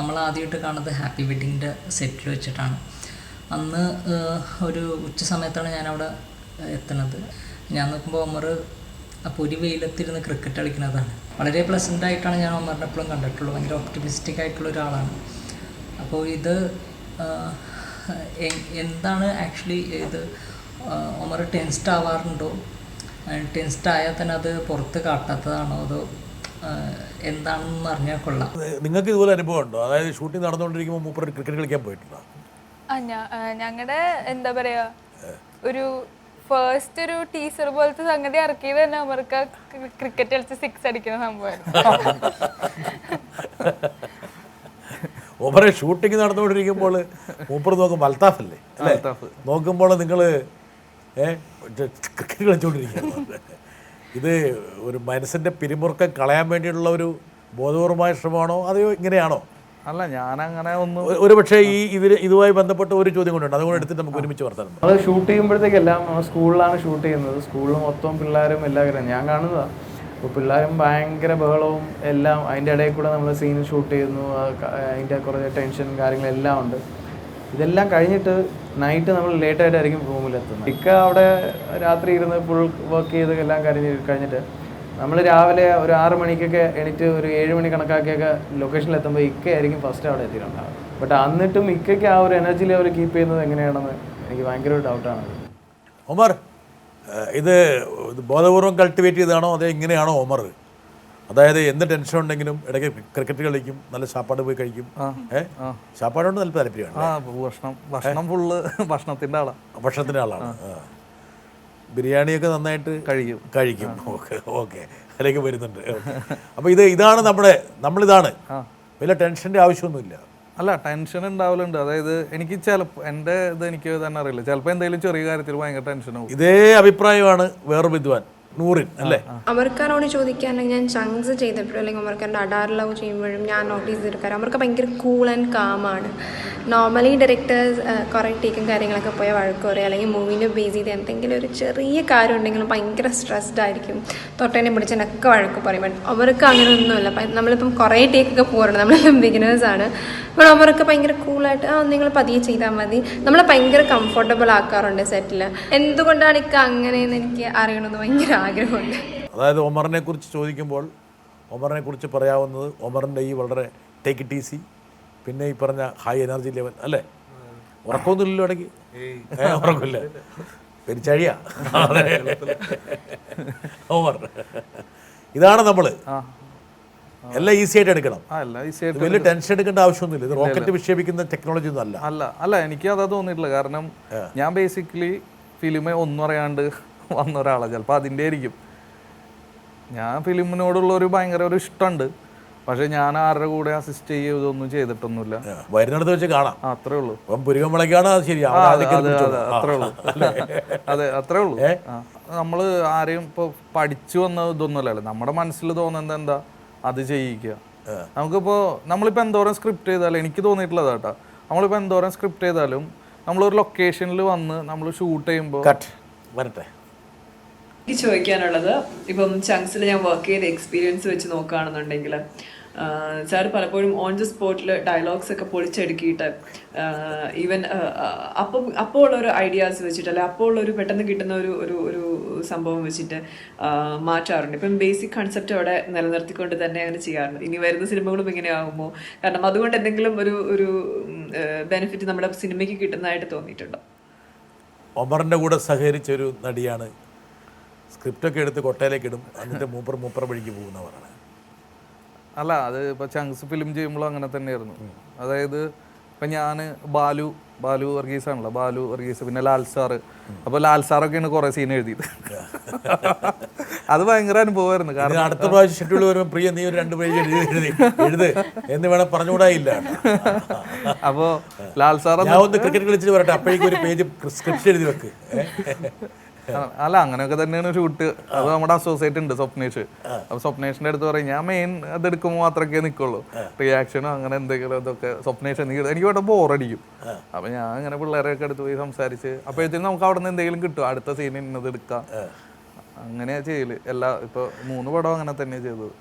നമ്മൾ ആദ്യമായിട്ട് കാണുന്നത് ഹാപ്പി വെഡ്ഡിങ്ങിൻ്റെ സെറ്റിൽ വെച്ചിട്ടാണ്. അന്ന് ഒരു ഉച്ച സമയത്താണ് ഞാനവിടെ എത്തുന്നത്. ഞാൻ നോക്കുമ്പോൾ ഒമർ അപ്പോൾ ഒരു വെയിലത്തിരുന്ന് ക്രിക്കറ്റ് കളിക്കുന്നതാണ്. വളരെ പ്ലസൻ്റായിട്ടാണ് ഞാൻ ഒമറിനെ എപ്പോഴും കണ്ടിട്ടുള്ളൂ. ഭയങ്കര ഒപ്റ്റിമിസ്റ്റിക് ആയിട്ടുള്ള ഒരാളാണ്. അപ്പോൾ ഇത് എന്താണ് ആക്ച്വലി ഇത് ഒമർ ടെൻസ്ഡ് ആവാറുണ്ടോ? ടെൻസ്ഡ് ആയാൽ തന്നെ അത് പുറത്ത് കാട്ടാത്തതാണോ അതോ എന്താണെന്ന് അറിഞ്ഞാൽ കൊള്ളാം. നിങ്ങൾക്ക് ഇതുപോലെ അനുഭവം ഉണ്ടോ? അതായത് ഷൂട്ടിംഗ് നടന്നുകൊണ്ടിരിക്കുമ്പോൾ മൂപ്പർ ക്രിക്കറ്റ് കളിക്കാൻ പോയിട്ടുണ്ടോ? ഞങ്ങളുടെ എന്താ പറയാ ഒരു ഫസ്റ്റ് ഒരു ടീച്ചർ പോലത്തെ സംഗതി ഇറക്കിയത് തന്നെ അവർക്ക് ക്രിക്കറ്റ് കളിച്ച് 6 അടിക്കുന്ന സംഭവമായിരുന്നു. ഒമറെ ഷൂട്ടിംഗ് നടന്നുകൊണ്ടിരിക്കുമ്പോൾ മൂപ്പർ നോക്കും അൽത്താഫല്ലേ അല്ലേ, നോക്കുമ്പോൾ നിങ്ങൾ ക്രിക്കറ്റ് കളിച്ചുകൊണ്ടിരിക്കുകയാണ്. ഇത് ഒരു മനസ്സിൻ്റെ പിരിമുറുക്കം കളയാൻ വേണ്ടിയിട്ടുള്ള ഒരു ബോധപൂർവമായ ശ്രമമാണോ അതെയോ ഇങ്ങനെയാണോ? അല്ല, ഞാനങ്ങനെ ഒന്നും. ഒരു പക്ഷേ ഇതുമായി ബന്ധപ്പെട്ട ഒരു ചോദ്യം കൊണ്ടുണ്ട്, അതുകൊണ്ട് എടുത്തിട്ട് നമുക്ക് ഒരുമിച്ച് വർത്താനം. നമ്മൾ ഷൂട്ട് ചെയ്യുമ്പോഴത്തേക്കെല്ലാം സ്കൂളിലാണ് ഷൂട്ട് ചെയ്യുന്നത്. സ്കൂളിൽ മൊത്തം പിള്ളേരും എല്ലാവരും ഞാൻ കാണുന്നതാണ്. അപ്പോൾ പിള്ളേരും ഭയങ്കര ബഹളവും എല്ലാം, അതിൻ്റെ ഇടയിൽ കൂടെ നമ്മൾ സീൻ ഷൂട്ട് ചെയ്യുന്നു. അതിൻ്റെ കുറേ ടെൻഷനും കാര്യങ്ങളെല്ലാം ഉണ്ട്. ഇതെല്ലാം കഴിഞ്ഞിട്ട് നൈറ്റ് നമ്മൾ ലേറ്റായിട്ടായിരിക്കും റൂമിലെത്തുന്നത്. അവിടെ രാത്രി ഇരുന്ന് ഫുൾ വർക്ക് ചെയ്ത് എല്ലാം കഴിഞ്ഞിട്ട് നമ്മൾ രാവിലെ ഒരു 6 മണിക്കൊക്കെ എണീറ്റ് ഒരു 7 മണി കണക്കാക്കിയൊക്കെ ലൊക്കേഷനിലെത്തുമ്പോൾ ആയിരിക്കും ഫസ്റ്റ് അവിടെ എത്തിയിട്ടുണ്ടാകും. ബട്ട് എന്നിട്ടും ഇക്കയ്ക്ക് ആ ഒരു എനർജി ലെവൽ കീപ്പ് ചെയ്യുന്നത് എങ്ങനെയാണെന്ന് എനിക്ക് ഭയങ്കര ഒരു ഡൗട്ടാണ്. ഒമർ, ഇത് ബോധപൂർവം കൾട്ടിവേറ്റ് ചെയ്തതാണോ അതോ ഇങ്ങനെയാണോ ഒമർ? അതായത് എന്ത് ടെൻഷൻ ഉണ്ടെങ്കിലും ഇടയ്ക്ക് ക്രിക്കറ്റ് കളിക്കും, നല്ല സാപ്പാട് പോയി കഴിക്കും. സാപ്പാടുകൊണ്ട് നല്ല താല്പര്യമാണ്. ഭക്ഷണം ഫുള്ള് ഭക്ഷണത്തിൻ്റെ ആളാണ്. ബിരിയാണിയൊക്കെ നന്നായിട്ട് കഴിക്കും. ഓക്കെ അതിലേക്ക് വരുന്നുണ്ട്. അപ്പോൾ ഇതാണ് നമ്മളിതാണ്. വലിയ ടെൻഷൻ്റെ ആവശ്യമൊന്നുമില്ല. അല്ല, ടെൻഷൻ ഉണ്ടാവലുണ്ട്. അതായത് എനിക്ക് ചിലപ്പോൾ എൻ്റെ എനിക്ക് തന്നെ അറിയില്ല, ചിലപ്പോൾ എന്തെങ്കിലും ചെറിയ കാര്യത്തിൽ ഭയങ്കര ടെൻഷനാവും. ഇതേ അഭിപ്രായമാണ് വേറെ വിദ്വാൻ നൂറിൻ അല്ലേ? അമർക്കാരോട് ചോദിക്കുകയാണെങ്കിൽ ഞാൻ ചങ്സ് ചെയ്തപ്പോഴും അല്ലെങ്കിൽ അമർക്കാരുടെ അഡാർ ലവ് ചെയ്യുമ്പോഴും ഞാൻ നോട്ടീസ് ചെയ്തിരിക്കാറ് അവർക്ക് ഭയങ്കര കൂൾ ആൻഡ് കാമാണ്. നോർമലി ഡയറക്ടേഴ്സ് കുറേ ടേക്കും കാര്യങ്ങളൊക്കെ പോയ വഴക്ക് പറയും, അല്ലെങ്കിൽ മൂവിനെ ബേസ് ചെയ്ത് എന്തെങ്കിലും ഒരു ചെറിയ കാര്യം ഉണ്ടെങ്കിലും ഭയങ്കര സ്ട്രെസ്ഡ് ആയിരിക്കും, തൊട്ടേനെ പിടിച്ചതിനൊക്കെ വഴക്ക് പറയും. ബട്ട് അവർക്ക് അങ്ങനെ ഒന്നുമില്ല. നമ്മളിപ്പം കുറേ ടേക്കൊക്കെ പോകാറുണ്ട്, നമ്മളെല്ലാം ബിഗിനേഴ്സാണ്. അപ്പോൾ അവർക്ക് ഭയങ്കര കൂളായിട്ട് നിങ്ങൾ പതിയെ ചെയ്താൽ മതി, നമ്മളെ ഭയങ്കര കംഫർട്ടബിൾ ആക്കാറുണ്ട് സെറ്റിൽ. എന്തുകൊണ്ടാണ് ഇക്ക അങ്ങനെയെന്ന് എനിക്ക് അറിയണമെന്ന് ഭയങ്കര ആഗ്രഹമുണ്ട്. അതായത് ഒമറിനെ കുറിച്ച് ചോദിക്കുമ്പോൾ ഒമറിനെ കുറിച്ച് പറയാവുന്നത് ഒമറിൻ്റെ ഈ വളരെ ടേക്ക് ഇറ്റ് ഈസി, പിന്നെ ഈ പറഞ്ഞ ഹൈ എനർജി ലെവൽ അല്ലേ? ഉറക്കമൊന്നുമില്ലല്ലോ ഇടയ്ക്ക്? ഉറക്കമില്ല, പെരിച്ചഴിയാ ഒമർ. ഇതാണ് നമ്മൾ എല്ലാം ഈസി ആയിട്ട് എടുക്കണം. വലിയ ടെൻഷൻ എടുക്കേണ്ട ആവശ്യമൊന്നുമില്ല. ഇത് റോക്കറ്റ് വിക്ഷേപിക്കുന്ന ടെക്നോളജി ഒന്നും അല്ല. എനിക്ക് അതാ തോന്നിയിട്ടില്ല. കാരണം ഞാൻ ബേസിക്കലി ഫിലിമെ ഒന്നും അറിയാണ്ട് വന്ന ഒരാളാണ്. ചിലപ്പോൾ അതിൻ്റെ ആയിരിക്കും. ഞാൻ ഫിലിമിനോടുള്ള ഒരു ഭയങ്കര ഒരു ഇഷ്ടമുണ്ട്. പക്ഷെ ഞാൻ ആരുടെ കൂടെ അസിസ്റ്റ് ചെയ്തൊന്നും ചെയ്തിട്ടൊന്നുമില്ല. വരുന്നിടത്ത് വെച്ച് കാണാം, അത്രേ ഉള്ളൂ. അത്രേ ഉള്ളൂ. അതെ, അത്രേ ഉള്ളൂ. നമ്മൾ ആരെയും ഇപ്പോൾ പഠിച്ചു വന്ന ഇതൊന്നുമല്ലല്ലോ. നമ്മുടെ മനസ്സിൽ തോന്നുന്നത് എന്താ അത് ചെയ്യിക്കുക. നമ്മളിപ്പോൾ എന്തോരം സ്ക്രിപ്റ്റ് ചെയ്താലും എനിക്ക് തോന്നിയിട്ടുള്ളത് കേട്ടോ, നമ്മളിപ്പോൾ എന്തോരം സ്ക്രിപ്റ്റ് ചെയ്താലും നമ്മളൊരു ലൊക്കേഷനിൽ വന്ന് നമ്മൾ ഷൂട്ട് ചെയ്യുമ്പോൾ വരട്ടെ. എനിക്ക് ചോദിക്കാനുള്ളത്, ഇപ്പം ചങ്സിൽ ഞാൻ വർക്ക് ചെയ്ത എക്സ്പീരിയൻസ് വെച്ച് നോക്കുകയാണെന്നുണ്ടെങ്കിൽ സാർ പലപ്പോഴും ഓൺ ദി സ്പോട്ടിൽ ഡയലോഗ്സ് ഒക്കെ പൊളിച്ചെടുക്കിയിട്ട് ഈവൻ അപ്പോൾ ഉള്ളൊരു ഐഡിയാസ് വെച്ചിട്ട് അല്ലെ അപ്പോൾ ഉള്ളൊരു പെട്ടെന്ന് കിട്ടുന്ന ഒരു സംഭവം വെച്ചിട്ട് മാറ്റാറുണ്ട്. ഇപ്പം ബേസിക് കൺസെപ്റ്റ് അവിടെ നിലനിർത്തിക്കൊണ്ട് തന്നെ അങ്ങനെ ചെയ്യാറുണ്ട്. ഇനി വരുന്ന സിനിമകളും ഇങ്ങനെ ആകുമോ? കാരണം അതുകൊണ്ട് എന്തെങ്കിലും ഒരു ബെനിഫിറ്റ് നമ്മുടെ സിനിമയ്ക്ക് കിട്ടുന്നതായിട്ട് തോന്നിയിട്ടുണ്ടോ? ഒമറിൻ്റെ കൂടെ സഹകരിച്ചൊരു നടിയാണ്. സ്ക്രിപ്റ്റൊക്കെ എടുത്ത് കൊട്ടയിലേക്ക് ഇടും, എന്നിട്ട് മൂപ്പർ വഴിക്ക് പോകുന്നവരാണ്. അല്ല, അത് ഇപ്പോൾ ചങ്സ് ഫിലിം ചെയ്യുമ്പോഴും അങ്ങനെ തന്നെയായിരുന്നു. അതായത് ഇപ്പം ഞാൻ ബാലു വർഗീസാണല്ലോ, ബാലു വർഗീസ്, പിന്നെ ലാൽ സാറ്. അപ്പോൾ ലാൽ സാറൊക്കെയാണ് കുറേ സീൻ എഴുതിയത്. അത് ഭയങ്കര അനുഭവമായിരുന്നു. കാരണം അടുത്ത പ്രാവശ്യം ഷെഡ്യൂൾ വരുമ്പോൾ പ്രിയ നീ ഒരു 2 പേജ് എഴുത് എന്ന് വേണം പറഞ്ഞുകൂടായില്ല. അപ്പോൾ ലാൽ സാർ ഞാൻ ഒന്ന് ക്രിക്കറ്റ് കളിച്ചിട്ട് വരട്ടെ, അപ്പോഴേക്കും ഒരു പേജ് സ്ക്രിപ്റ്റ് എഴുതി വെക്ക്. അല്ല, അങ്ങനെയൊക്കെ തന്നെയാണ് ഷൂട്ട്. അത് നമ്മുടെ അസോസിയേറ്റ് ഉണ്ട് സ്വപ്നേഷ്. അപ്പൊ സ്വപ്നേഷിന്റെ അടുത്ത് പറയും ഞാൻ മെയിൻ അതെടുക്കുമ്പോൾ മാത്രമേ നിൽക്കുള്ളൂ, റിയാക്ഷനോ അങ്ങനെ എന്തെങ്കിലും അതൊക്കെ സ്വപ്നേഷ് എനിക്ക് വേണ്ട ബോറടിക്കും. അപ്പൊ ഞാൻ അങ്ങനെ പിള്ളേരൊക്കെ അടുത്ത് പോയി സംസാരിച്ച് അപ്പോഴത്തേക്കും നമുക്ക് അവിടെ നിന്ന് എന്തെങ്കിലും കിട്ടും, അടുത്ത സീൻ ഇന്നത് എടുക്കാം, അങ്ങനെയാ ചെയ്യല്. ഇപ്പൊ 3 പടം അങ്ങനെ തന്നെയാണ് ചെയ്തത്.